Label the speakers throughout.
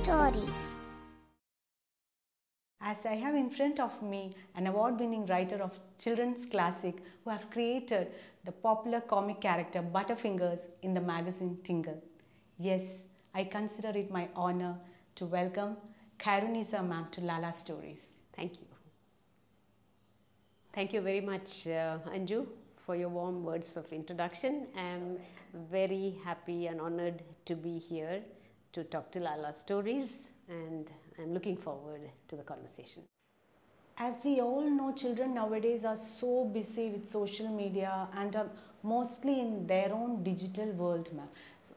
Speaker 1: Stories.
Speaker 2: As I have in front of me an award-winning writer of children's classic who have created the popular comic character Butterfingers in the magazine Tingle. Yes, I consider it my honor to welcome Khyrunnisa ma'am to Lala Stories.
Speaker 3: Thank you. Thank you very much, Anju, for your warm words of introduction. I'm very happy and honored to be here to talk to Lala Stories, and I'm looking forward to the conversation.
Speaker 2: As we all know, children nowadays are so busy with social media and are mostly in their own digital world, ma'am. So,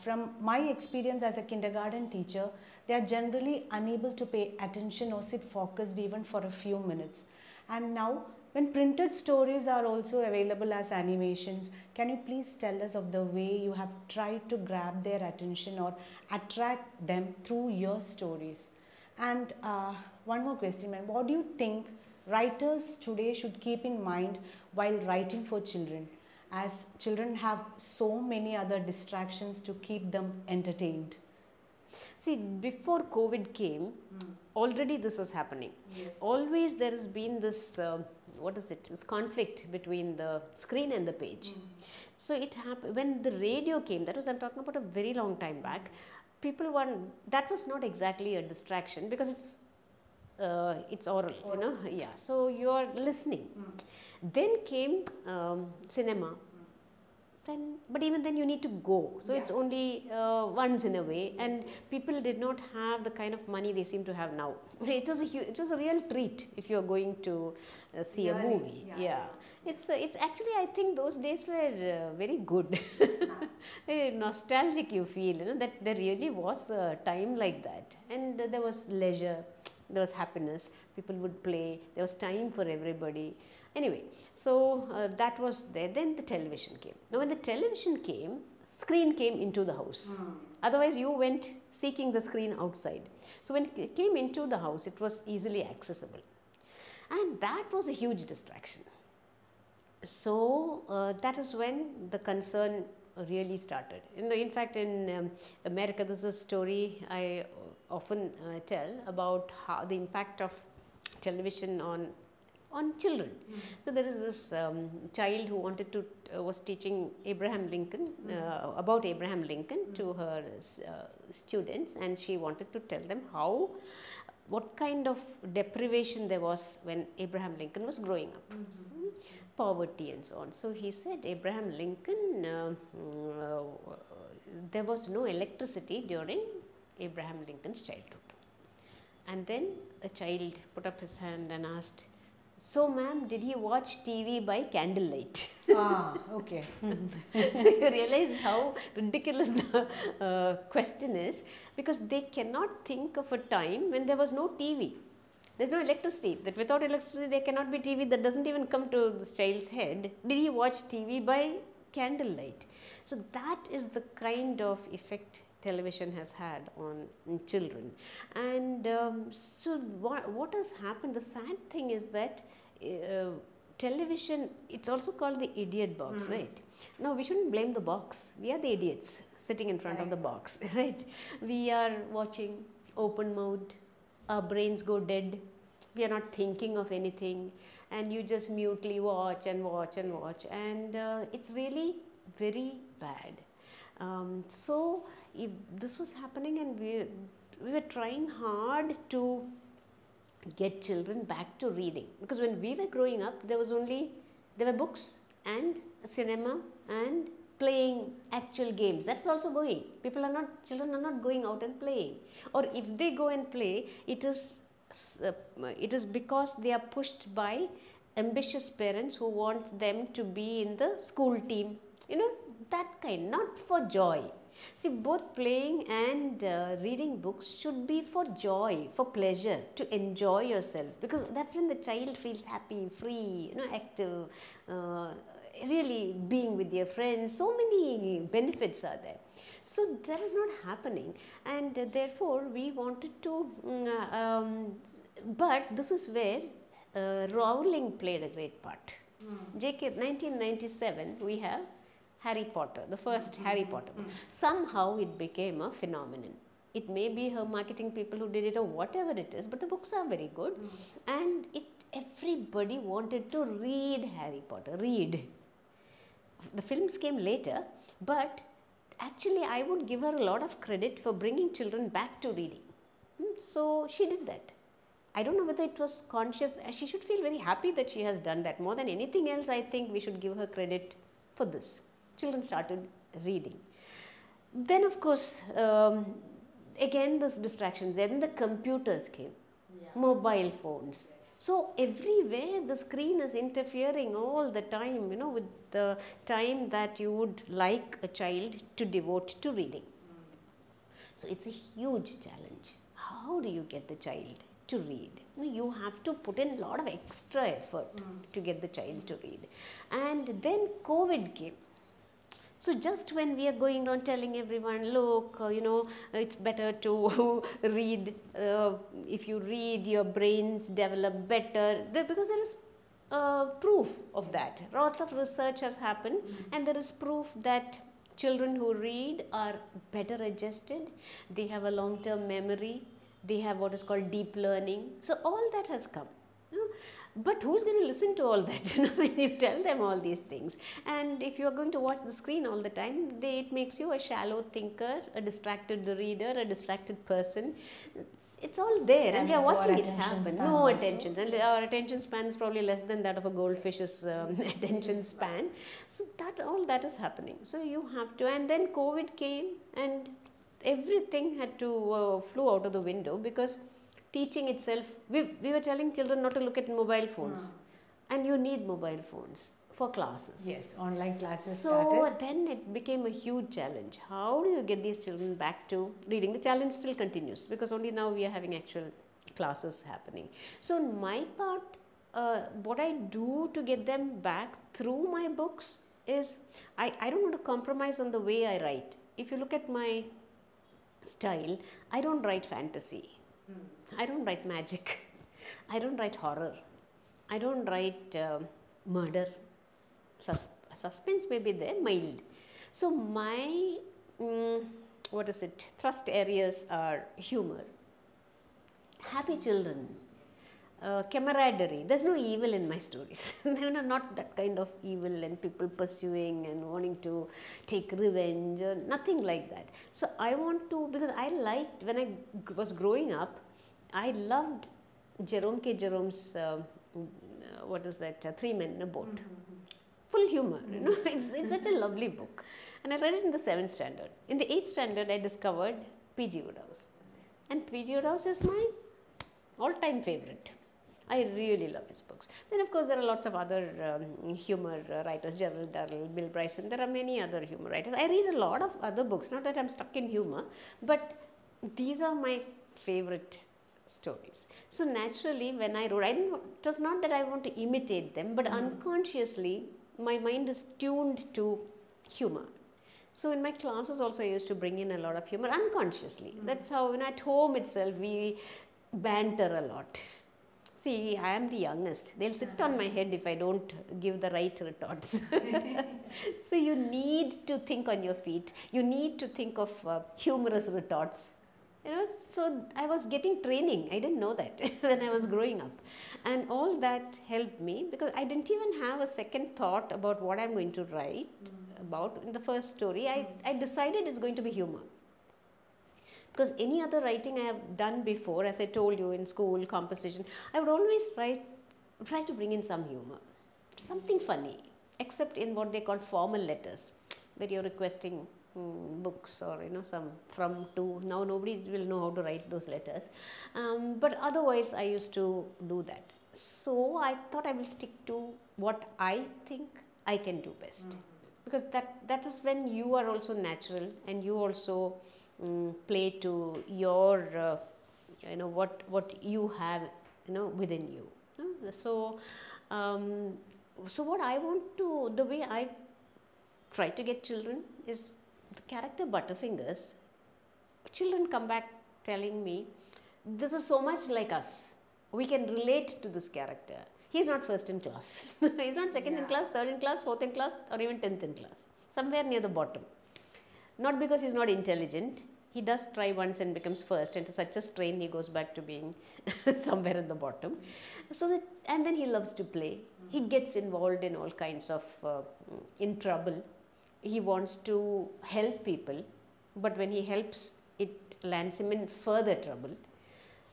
Speaker 2: from my experience as a kindergarten teacher, they are generally unable to pay attention or sit focused even for a few minutes. And now, when printed stories are also available as animations, can you please tell us of the way you have tried to grab their attention or attract them through your stories? And one more question, ma'am. What do you think writers today should keep in mind while writing for children, as children have so many other distractions to keep them entertained?
Speaker 3: See, before COVID came, already this was happening.
Speaker 2: Yes.
Speaker 3: Always there has been this, this conflict between the screen and the page. So it happened when the radio came, I'm talking about a very long time back, that was not exactly a distraction because it's oral, you know, yeah. So you are listening. Then came cinema. But even then you need to go, so it's only once in a way, and people did not have the kind of money they seem to have now. It was a real treat if you are going to see a movie. It's actually, I think those days were very good. Nostalgic, you feel, you know, that there really was a time like that, and there was leisure, there was happiness, people would play, there was time for everybody. Anyway, so that was there. Then the television came. Now when the television came, screen came into the house. Otherwise you went seeking the screen outside. So when it came into the house, it was easily accessible. And that was a huge distraction. So that is when the concern really started. In fact, in America, there's a story I often tell about how the impact of television on children. So there is this child who wanted to was teaching Abraham Lincoln about Abraham Lincoln to her students, and she wanted to tell them what kind of deprivation there was when Abraham Lincoln was growing up. Poverty and so on. So he said Abraham Lincoln, there was no electricity during Abraham Lincoln's childhood. And then a child put up his hand and asked, "So ma'am, did he watch TV by candlelight?"
Speaker 2: Okay.
Speaker 3: So you realize how ridiculous the question is, because they cannot think of a time when there was no TV. There is no electricity. That without electricity there cannot be TV. That doesn't even come to this child's head. Did he watch TV by candlelight? So that is the kind of effect television has had on children. And so what has happened, the sad thing is that television, it's also called the idiot box, right? Now we shouldn't blame the box. We are the idiots sitting in front of the box, right? We are watching open mouthed, our brains go dead, we are not thinking of anything, and you just mutely watch and watch and watch, and it's really very bad. So if this was happening, and we were trying hard to get children back to reading, because when we were growing up there were books and cinema and playing actual games. That's also going. Children are not going out and playing, or if they go and play, it is because they are pushed by ambitious parents who want them to be in the school team, you know, that kind, not for joy. See, both playing and reading books should be for joy, for pleasure, to enjoy yourself, because that's when the child feels happy, free, you know, active, really being with their friends. So many benefits are there. So that is not happening, and therefore we wanted to, but this is where Rowling played a great part. J.K. 1997 we have Harry Potter, the first Harry Potter. Somehow it became a phenomenon. It may be her marketing people who did it or whatever it is, but the books are very good. And everybody wanted to read Harry Potter, read. The films came later, but actually I would give her a lot of credit for bringing children back to reading. So she did that. I don't know whether it was conscious. She should feel very happy that she has done that. More than anything else, I think we should give her credit for this. Children started reading. Then of course, again this distractions. Then the computers came, mobile phones. So everywhere the screen is interfering all the time, with the time that you would like a child to devote to reading. So it's a huge challenge. How do you get the child to read? You have to put in a lot of extra effort to get the child to read. And then COVID came. So just when we are going around telling everyone, look, it's better to read. If you read, your brains develop better. Because there is proof of that. A lot of research has happened, and there is proof that children who read are better adjusted. They have a long-term memory. They have what is called deep learning. So all that has come. But who's going to listen to all that when you tell them all these things? And if you are going to watch the screen all the time, it makes you a shallow thinker, a distracted reader, a distracted person. It's all there, and we are watching it happen. No attention, and our attention span is probably less than that of a goldfish's attention span. So all that is happening. So you have to, and then COVID came, and everything had to flew out of the window, because teaching itself, we were telling children not to look at mobile phones, and you need mobile phones for classes.
Speaker 2: Yes, online classes
Speaker 3: started.
Speaker 2: So
Speaker 3: then it became a huge challenge. How do you get these children back to reading? The challenge still continues, because only now we are having actual classes happening. So on my part, what I do to get them back through my books is, I don't want to compromise on the way I write. If you look at my style, I don't write fantasy. I don't write magic. I don't write horror. I don't write murder. Suspense may be there, mild. So my, thrust areas are humor, happy children, camaraderie. There's no evil in my stories. They're not that kind of evil and people pursuing and wanting to take revenge, or nothing like that. So I want to, because I liked, when I was growing up, I loved Jerome K. Jerome's, Three Men in a Boat. Full humor, it's such a lovely book. And I read it in the 7th standard. In the 8th standard, I discovered P.G. Wodehouse. And P.G. Wodehouse is my all-time favorite. I really love his books. Then of course there are lots of other humor writers, Gerald Durrell, Bill Bryson. There are many other humor writers. I read a lot of other books, not that I'm stuck in humor, but these are my favorite stories. So naturally when I wrote, it was not that I want to imitate them, but unconsciously my mind is tuned to humor. So in my classes also I used to bring in a lot of humor unconsciously. That's how, at home itself we banter a lot. See, I am the youngest. They'll sit on my head if I don't give the right retorts. So you need to think on your feet. You need to think of humorous retorts. So I was getting training. I didn't know that when I was growing up. And all that helped me, because I didn't even have a second thought about what I'm going to write about. In the first story, I decided it's going to be humor. Because any other writing I have done before, as I told you, in school, composition, I would always try to bring in some humor, something funny, except in what they call formal letters, where you're requesting books or some from to. Now nobody will know how to write those letters, but otherwise I used to do that. So I thought I will stick to what I think I can do best, because that is when you are also natural and you also play to your what you have within you. So what I want to, the way I try to get children is, the character Butterfingers, children come back telling me, this is so much like us. We can relate to this character. He's not first in class. He's not second in class, third in class, fourth in class, or even 10th in class. Somewhere near the bottom. Not because he's not intelligent. He does try once and becomes first, and to such a strain he goes back to being somewhere at the bottom. So that, and then he loves to play. He gets involved in all kinds of in trouble. He wants to help people, but when he helps, it lands him in further trouble.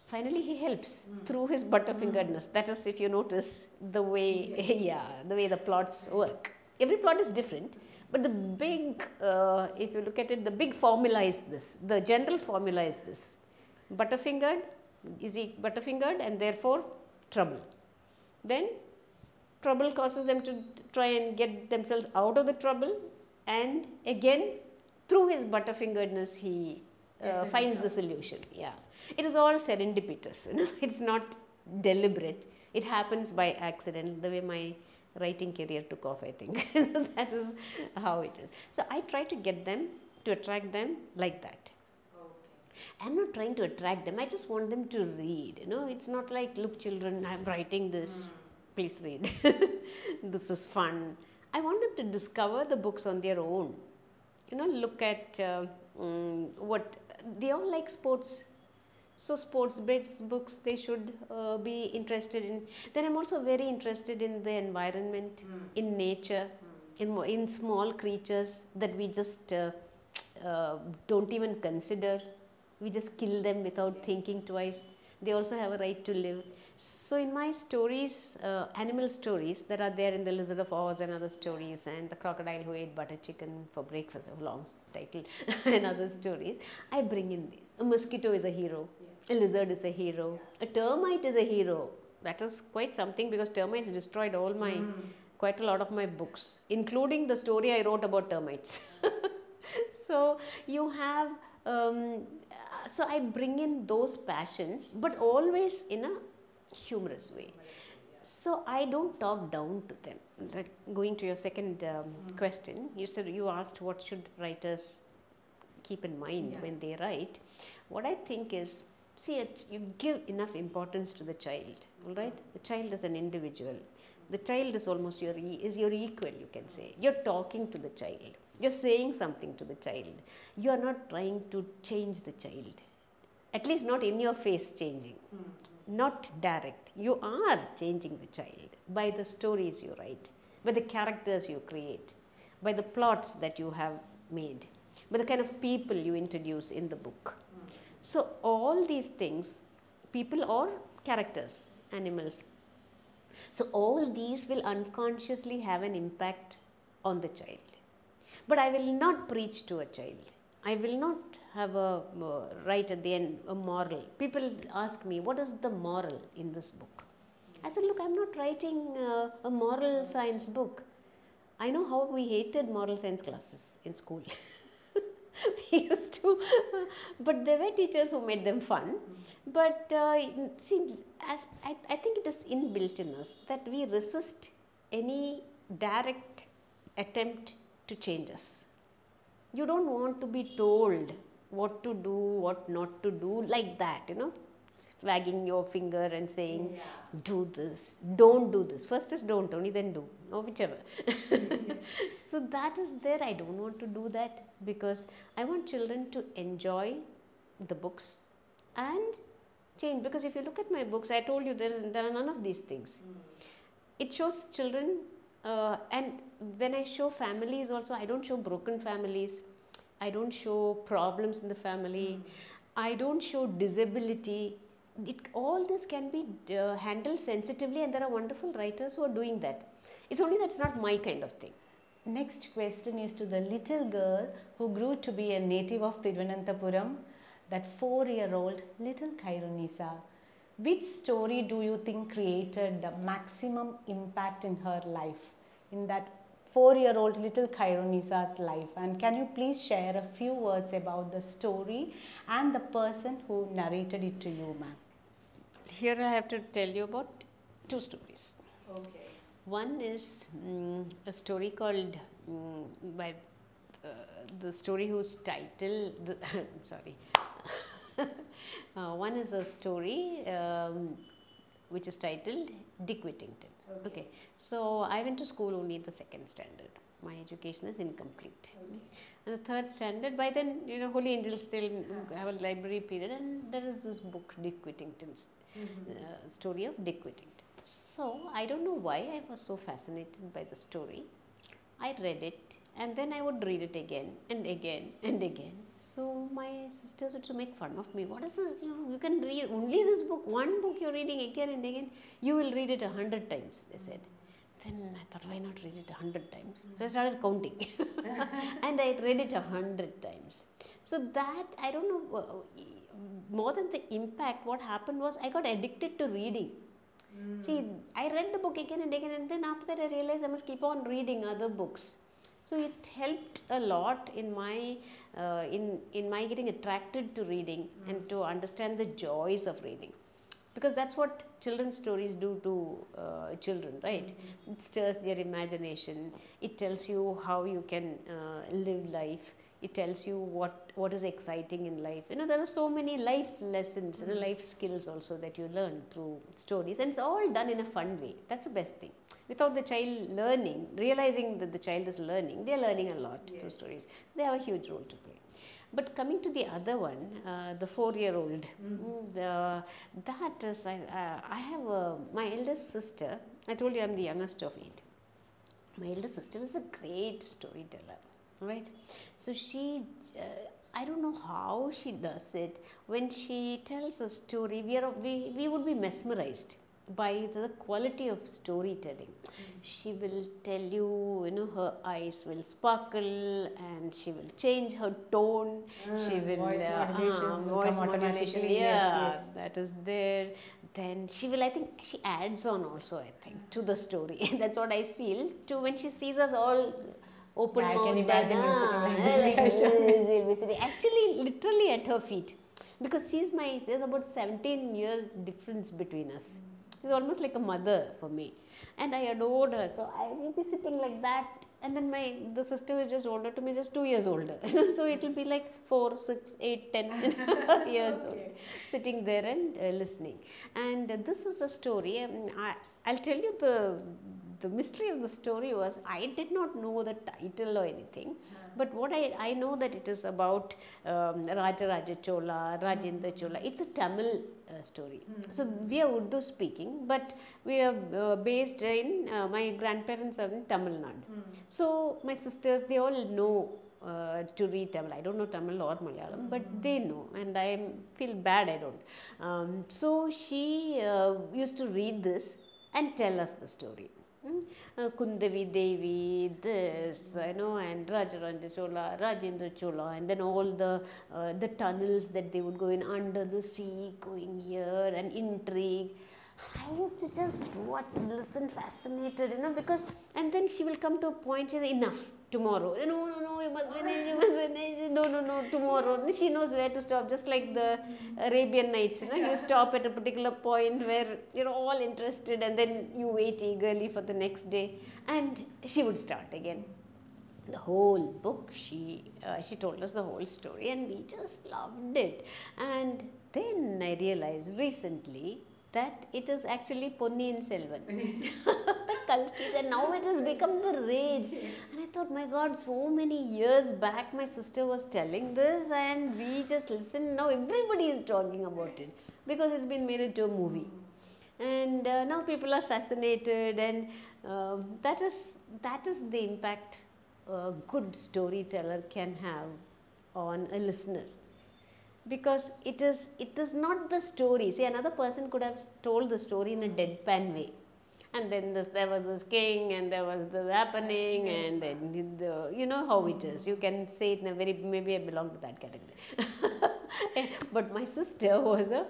Speaker 3: Finally, he helps through his butterfingeredness. That is, if you notice the way, the way the plots work. Every plot is different, but the big, if you look at it, the big formula is this. The general formula is this: butterfingered, is he butterfingered, and therefore trouble. Then trouble causes them to try and get themselves out of the trouble, and again, through his butterfingeredness, he finds the solution. Yeah, it is all serendipitous. It's not deliberate. It happens by accident. The way my writing career took off, I think. That is how it is. So I try to get them, to attract them like that. Okay. I'm not trying to attract them. I just want them to read. It's not like, look, children, I'm writing this. Please read. This is fun. I want them to discover the books on their own. Look at what they all like sports. So sports-based books they should be interested in. Then I'm also very interested in the environment, in nature, in small creatures that we just don't even consider. We just kill them without thinking twice. They also have a right to live. So in my stories, animal stories that are there in The Lizard of Oz and other stories, and The Crocodile Who Ate Butter Chicken for Breakfast, a long title, and other stories, I bring in these. A mosquito is a hero. A lizard is a hero. A termite is a hero. That is quite something, because termites destroyed all my, quite a lot of my books, including the story I wrote about termites. So you have, so I bring in those passions, but always in a humorous way. So I don't talk down to them. Like going to your second question, you asked what should writers keep in mind when they write. What I think is, you give enough importance to the child, all right? The child is an individual. The child is almost your equal, you can say. You're talking to the child. You're saying something to the child. You are not trying to change the child. At least not in your face changing. Not direct. You are changing the child by the stories you write, by the characters you create, by the plots that you have made, by the kind of people you introduce in the book. So all these things, people or characters, animals, so all these will unconsciously have an impact on the child. But I will not preach to a child. I will not have write at the end a moral. People ask me, what is the moral in this book? I said, look, I'm not writing a moral science book. I know how we hated moral science classes in school. We used to, but there were teachers who made them fun. But see, I think it is inbuilt in us that we resist any direct attempt to change us. You don't want to be told what to do, what not to do, like that, wagging your finger and saying, do this, don't do this. First is don't, only then do, or whichever. So that is there. I don't want to do that, because I want children to enjoy the books and change. Because if you look at my books, I told you there are none of these things. It shows children, and when I show families also, I don't show broken families. I don't show problems in the family. I don't show disability. All this can be handled sensitively, and there are wonderful writers who are doing that. It's only that it's not my kind of thing.
Speaker 2: Next question is to the little girl who grew to be a native of Thiruvananthapuram, that 4-year-old little Khyrunnisa. Which story do you think created the maximum impact in her life, in that 4-year-old little Khyrunnisa's life? And can you please share a few words about the story and the person who narrated it to you, ma'am?
Speaker 3: Here I have to tell you about 2 stories.
Speaker 2: Okay.
Speaker 3: One is a story called by the story whose title, sorry. One is a story which is titled Dick Whittington. Okay. So I went to school only in the second standard. My education is incomplete. And the third standard, by then, Holy Angels still have a library period, and there is this book, Dick Whittington's story of Dick Whittington. So I don't know why I was so fascinated by the story. I read it, and then I would read it again and again and again. So my sisters used to make fun of me. What is this? You can read only this book, one book you're reading again and again. You will read it 100 times, they said. Then I thought, why not read it 100 times? So I started counting and I read it 100 times. So that, I don't know, more than the impact, what happened was I got addicted to reading. See, I read the book again and again, and then after that I realized I must keep on reading other books. So it helped a lot in my in my getting attracted to reading and to understand the joys of reading. Because that's what children's stories do to children, right? It stirs their imagination. It tells you how you can live life. It tells you what is exciting in life. There are so many life lessons, life skills also that you learn through stories, and it's all done in a fun way. That's the best thing. Without the child learning, realizing that the child is learning, they are learning a lot through stories. They have a huge role to play. But coming to the other one, the 4-year-old, that is, I have my eldest sister. I told you I'm the youngest of 8. My eldest sister is a great storyteller, right? So she, I don't know how she does it. When she tells a story, we would be mesmerized by the quality of storytelling. She will tell you, her eyes will sparkle and she will change her tone. She will
Speaker 2: voice modulations will come automatically.
Speaker 3: Yes, that is there. Then she will, I think she adds on also, I think, to the story. That's what I feel too when she sees us all open mouth.
Speaker 2: I can imagine you sitting
Speaker 3: like this, we'll be sitting actually literally at her feet, because there's about 17 years difference between us. She's almost like a mother for me, and I adored her. So I will be sitting like that, and then the sister is just older to me, just 2 years older. So it will be like 4, 6, 8, 10 years old, sitting there and listening. And this is a story. I'll tell you the mystery of the story was I did not know the title or anything, but what I know that it is about Raja Chola, Rajendra Chola. It's a Tamil story. So we are Urdu speaking, but we are based in, my grandparents are in Tamil Nadu. So my sisters, they all know to read Tamil. I don't know Tamil or Malayalam, but they know, and I feel bad I don't. So she used to read this and tell us the story. Kundavi Devi, this, and Rajendra Chola, and then all the tunnels that they would go in under the sea, going here, and intrigue. I used to just listen fascinated, because, and then she will come to a point, she says, enough, tomorrow. No, you must finish, no, tomorrow. She knows where to stop, just like the Arabian Nights, you stop at a particular point where you're all interested and then you wait eagerly for the next day, and she would start again. The whole book, she told us the whole story, and we just loved it. And then I realized recently that it is actually Ponniyin Selvan. Kalki, and now it has become the rage. And I thought, my God, so many years back my sister was telling this and we just listened. Now everybody is talking about it because it's been made into a movie. And now people are fascinated, and that is the impact a good storyteller can have on a listener. Because it is not the story. See, another person could have told the story in a deadpan way, and then there was this king, and there was this happening, and then you know how it is. You can say it in a very, maybe I belong to that category. But my sister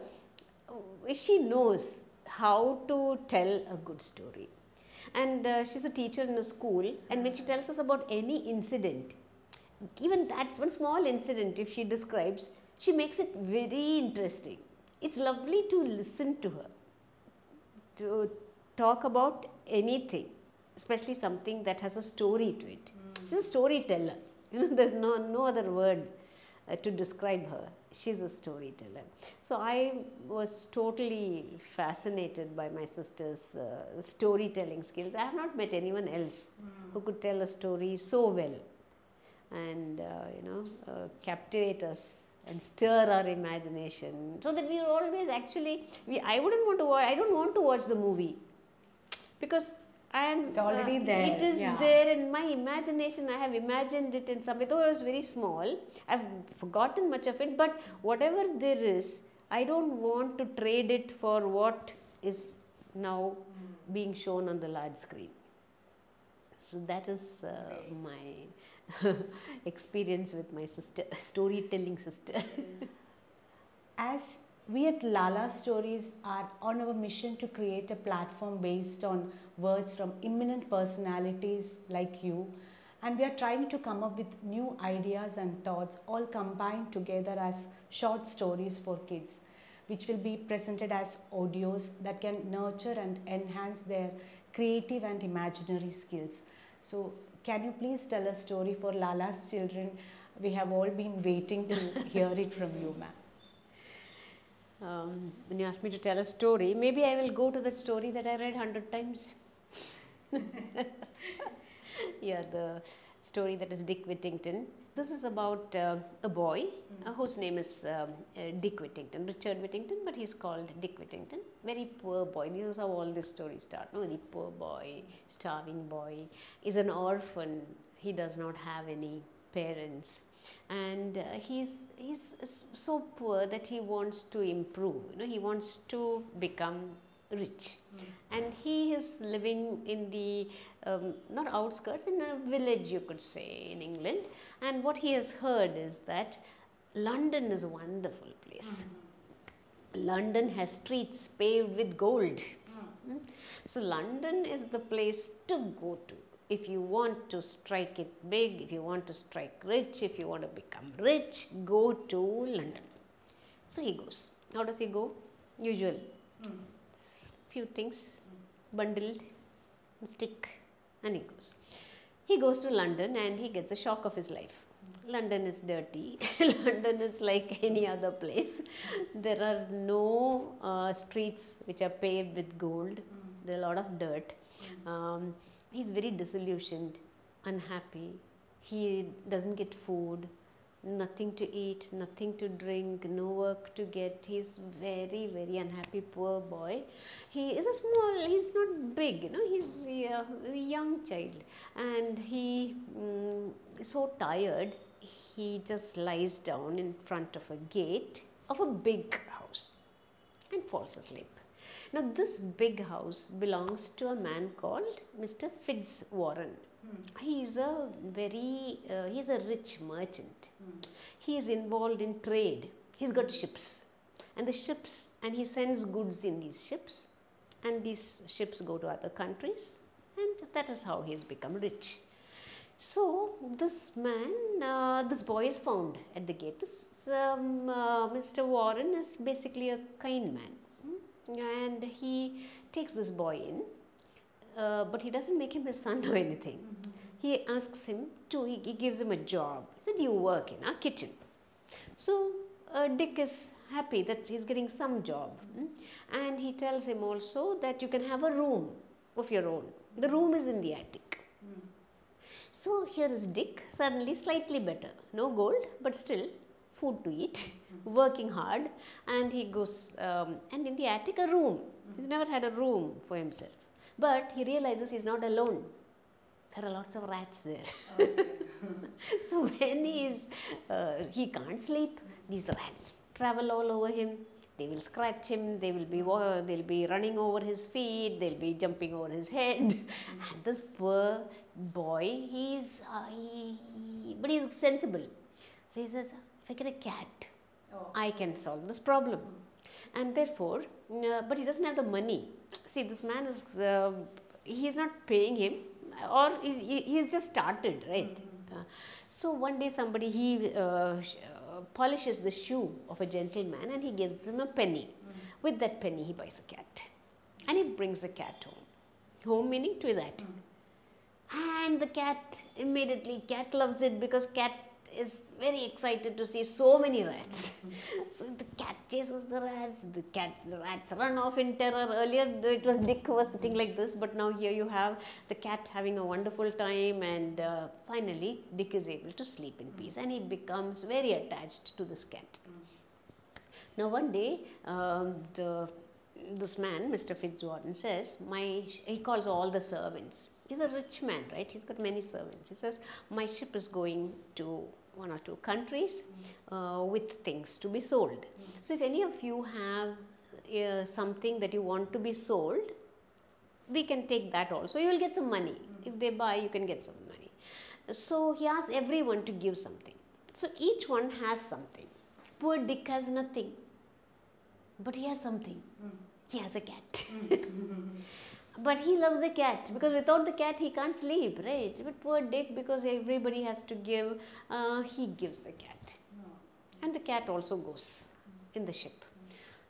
Speaker 3: she knows how to tell a good story, and she's a teacher in a school, and when she tells us about any incident, even that's one small incident, if she describes, she makes it very interesting. It's lovely to listen to her, to talk about anything, especially something that has a story to it. She's a storyteller. There's no other word. to describe her. She's a storyteller. So I was totally fascinated by my sister's storytelling skills. I have not met anyone else who could tell a story so well and captivate us and stir our imagination, so that we are always actually, I don't want to watch the movie, because
Speaker 2: It's already there.
Speaker 3: It is there in my imagination. I have imagined it in some way. Though I was very small, I've forgotten much of it, but whatever there is, I don't want to trade it for what is now being shown on the large screen. So that is my experience with my sister, storytelling sister.
Speaker 2: As we at Lala Stories are on our mission to create a platform based on words from eminent personalities like you, and we are trying to come up with new ideas and thoughts all combined together as short stories for kids, which will be presented as audios that can nurture and enhance their creative and imaginary skills. So can you please tell a story for Lala's children? We have all been waiting to hear it from you, ma'am.
Speaker 3: When you ask me to tell a story, maybe I will go to that story that I read 100 times. Yeah, the story that is Dick Whittington. This is about a boy whose name is Dick Whittington, Richard Whittington, but he's called Dick Whittington. Very poor boy. This is how all these stories start. Very poor boy, starving boy, is an orphan. He does not have any parents. And he's so poor that he wants to improve. He wants to become rich, and he is living in the not outskirts, in a village, you could say, in England. And what he has heard is that London is a wonderful place. London has streets paved with gold. So London is the place to go to. If you want to strike it big, if you want to strike rich, if you want to become rich, go to London. So he goes. How does he go? Usual. Few things bundled, stick, and he goes. He goes to London and he gets the shock of his life. London is dirty. London is like any other place. There are no streets which are paved with gold. There are a lot of dirt. He's very disillusioned, unhappy. He doesn't get food, nothing to eat, nothing to drink, no work to get. He's very, very unhappy, poor boy. He is he's not big, he's a young child. And he is so tired, he just lies down in front of a gate of a big house and falls asleep. Now, this big house belongs to a man called Mr. Fitzwarren. He's a rich merchant. He is involved in trade. He's got ships, and he sends goods in these ships, and these ships go to other countries, and that is how he's become rich. So this boy is found at the gate. Mr. Warren is basically a kind man. And he takes this boy in, but he doesn't make him his son or anything. He asks him he gives him a job. He said, you work in our kitchen. So Dick is happy that he's getting some job. And he tells him also that you can have a room of your own. The room is in the attic. So here is Dick, suddenly slightly better. No gold, but still food to eat, working hard, and he goes, and in the attic a room. He's never had a room for himself. But he realizes he's not alone. There are lots of rats there. So when he can't sleep, these rats travel all over him. They will scratch him, they'll be running over his feet, they'll be jumping over his head. And this poor boy, but he's sensible. So he says, if I get a cat, I can solve this problem. And therefore, but he doesn't have the money. See, this man is, he's not paying him, or he's just started, right? So one day he polishes the shoe of a gentleman and he gives him a penny. With that penny, he buys a cat. And he brings the cat home. Home meaning to his attic. And the cat immediately, cat loves it because cat is very excited to see so many rats. So the cat chases the rats, the rats run off in terror. Earlier it was Dick who was sitting like this, but now here you have the cat having a wonderful time, and finally Dick is able to sleep in peace, and he becomes very attached to this cat. Now one day this man, Mr. Fitzwarren, says, he calls all the servants. He's a rich man, right? He's got many servants. He says, my ship is going to 1 or 2 countries with things to be sold. So if any of you have something that you want to be sold, we can take that also. You will get some money. If they buy, you can get some money. So he asks everyone to give something. So each one has something. Poor Dick has nothing, but he has something. He has a cat. But he loves the cat, because without the cat he can't sleep, right? But poor Dick, because everybody has to give, he gives the cat. And the cat also goes in the ship.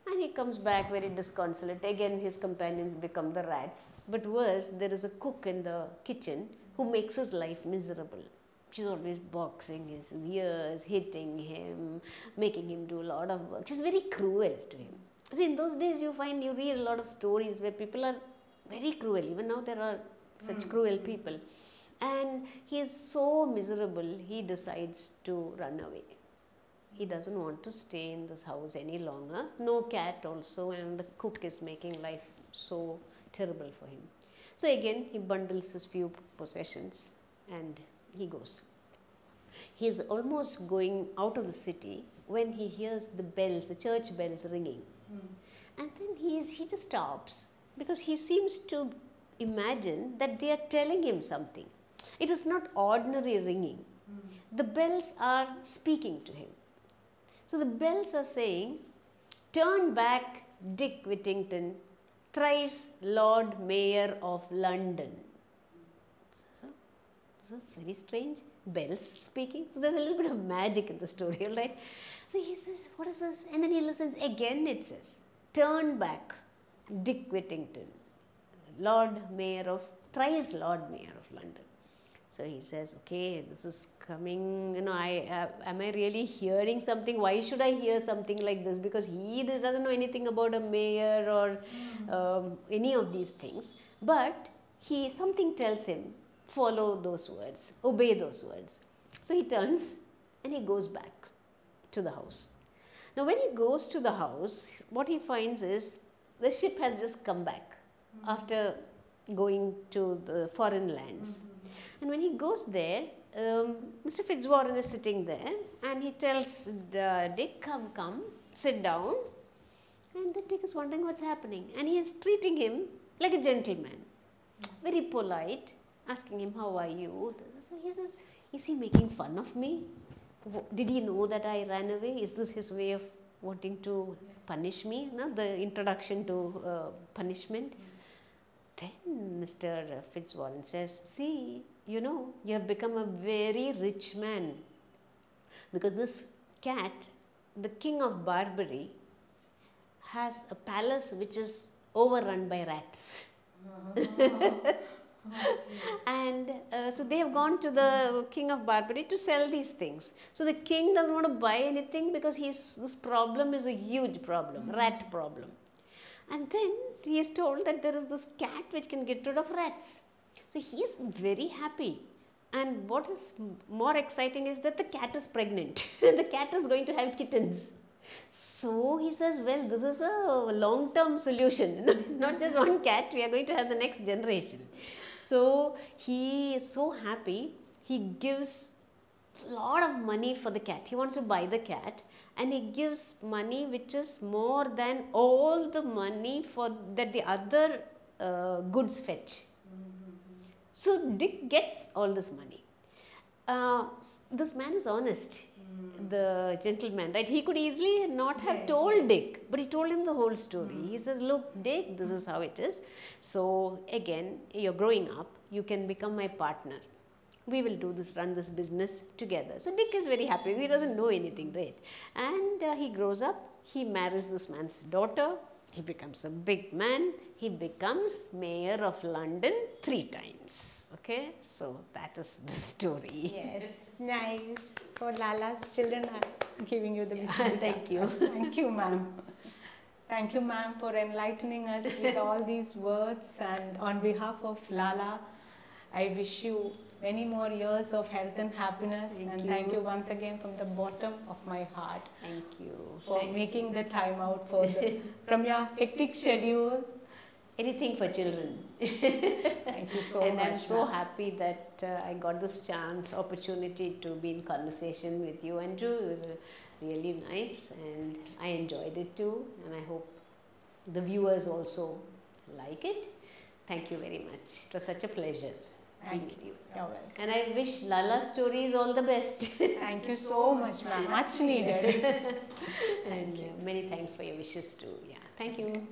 Speaker 3: And he comes back very disconsolate. Again his companions become the rats. But worse, there is a cook in the kitchen who makes his life miserable. She's always boxing his ears, hitting him, making him do a lot of work. She's very cruel to him. See, in those days you read a lot of stories where people are very cruel. Even now there are such cruel people. And he is so miserable, he decides to run away. He doesn't want to stay in this house any longer. No cat also, and the cook is making life so terrible for him. So again he bundles his few possessions and he goes. He is almost going out of the city when he hears the bells, the church bells ringing. And then he just stops, because he seems to imagine that they are telling him something. It is not ordinary ringing. The bells are speaking to him. So the bells are saying, "Turn back, Dick Whittington, thrice Lord Mayor of London." So, this is very strange. Bells speaking. So there's a little bit of magic in the story, right? So he says, what is this? And then he listens again. It says, "Turn back, Dick Whittington, thrice Lord Mayor of London." So he says, okay, this is coming, am I really hearing something? Why should I hear something like this? Because he doesn't know anything about a mayor or any of these things. But something tells him, follow those words, obey those words. So he turns and he goes back to the house. Now when he goes to the house, what he finds is the ship has just come back after going to the foreign lands. And when he goes there, Mr. Fitzwarren is sitting there, and he tells Dick, come, sit down. And then Dick is wondering what's happening. And he is treating him like a gentleman, very polite, asking him, how are you? So he says, is he making fun of me? Did he know that I ran away? Is this his way of wanting to punish me? No? The introduction to punishment. Then Mr. Fitzwarren says, see, you have become a very rich man, because this cat, the king of Barbary, has a palace which is overrun by rats. And so they have gone to the king of Barbary to sell these things. So the king doesn't want to buy anything, because this problem is a huge problem, rat problem. And then he is told that there is this cat which can get rid of rats. So he is very happy. And what is more exciting is that the cat is pregnant. The cat is going to have kittens. So he says, well, this is a long-term solution. Not just one cat, we are going to have the next generation. So he is so happy. He gives a lot of money for the cat. He wants to buy the cat. And he gives money which is more than all the money that the other goods fetch. So Dick gets all this money. This man is honest, the gentleman, right? He could easily not have told Dick, but he told him the whole story. He says, look, Dick, this is how it is. So again, you're growing up, you can become my partner. We will run this business together. So Dick is very happy. He doesn't know anything, right? And he grows up, he marries this man's daughter. He becomes a big man. He becomes mayor of London 3 times. Okay, so that is the story.
Speaker 2: Yes, nice. For Lala's children, I'm giving you the visibility.
Speaker 3: Thank you.
Speaker 2: Thank you, ma'am. Thank you, ma'am, for enlightening us with all these words. And on behalf of Lala, I wish you many more years of health and happiness. Thank you once again from the bottom of my heart.
Speaker 3: Thank you.
Speaker 2: For making the time out for from your hectic schedule.
Speaker 3: Anything for children.
Speaker 2: Thank you so much.
Speaker 3: And I'm so happy that I got this opportunity to be in conversation with you, and too, really nice, and I enjoyed it too, and I hope the viewers also like it. Thank you very much. It was such a pleasure.
Speaker 2: Thank you. You're welcome.
Speaker 3: And I wish Lala's stories all the best.
Speaker 2: Thank you so much, ma'am. Much needed.
Speaker 3: And many thanks for your wishes too. Yeah. Thank you.